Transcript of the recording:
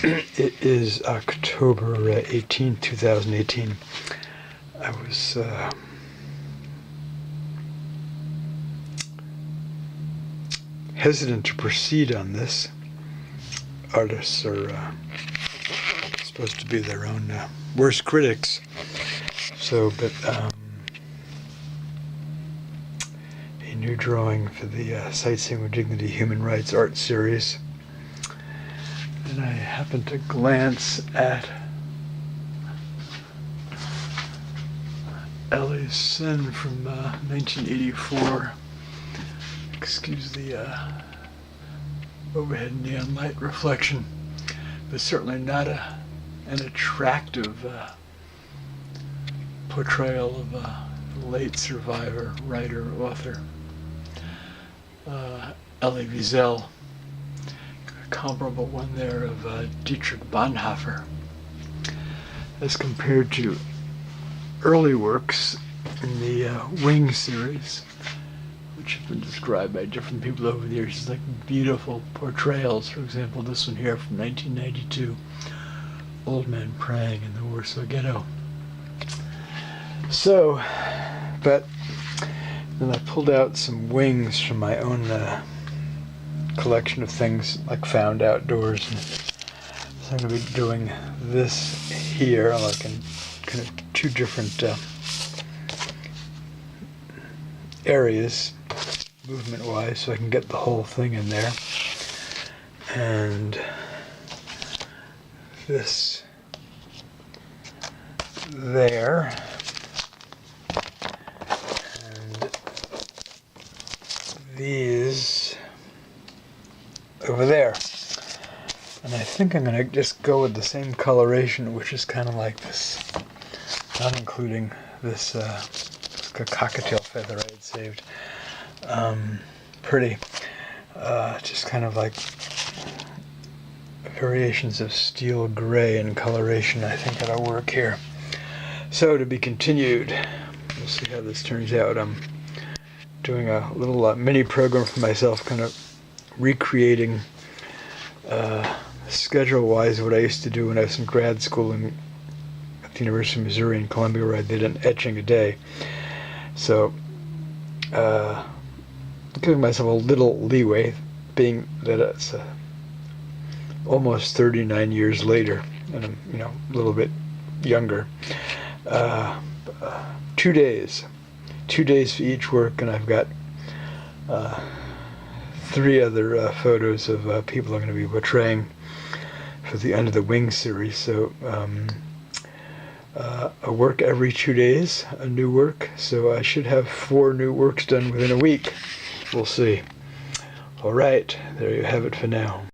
It is October 18, 2018. I was hesitant to proceed on this. Artists are supposed to be their own worst critics. But a new drawing for the Sightseeing with Dignity Human Rights Art Series. And I happened to glance at Ellie's Sin from 1984. Excuse the overhead neon light reflection, but certainly not an attractive portrayal of a late survivor, writer, author, Elie Wiesel. A comparable one there of Dietrich Bonhoeffer, as compared to early works in the Wing series, which have been described by different people over the years as like beautiful portrayals. For example, this one here from 1992, Old Man Praying in the Warsaw Ghetto. But then I pulled out some wings from my own collection of things like found outdoors. And so I'm going to be doing this here, like in kind of two different areas, movement-wise, so I can get the whole thing in there. And this there. These over there, and I think I'm going to just go with the same coloration, which is kind of like this, not including this cockatiel feather I had saved. Pretty, just kind of like variations of steel gray in coloration. I think that'll work here. So to be continued. We'll see how this turns out. I'm doing a little mini program for myself, kind of recreating schedule-wise what I used to do when I was in grad school at the University of Missouri in Columbia, where I did an etching a day. So giving myself a little leeway, being that it's almost 39 years later, and I'm a little bit younger. 2 days. 2 days for each work, and I've got 3 other photos of people I'm going to be portraying for the end of the Wing series. So a work every 2 days, a new work. So I should have 4 new works done within a week. We'll see. All right, there you have it for now.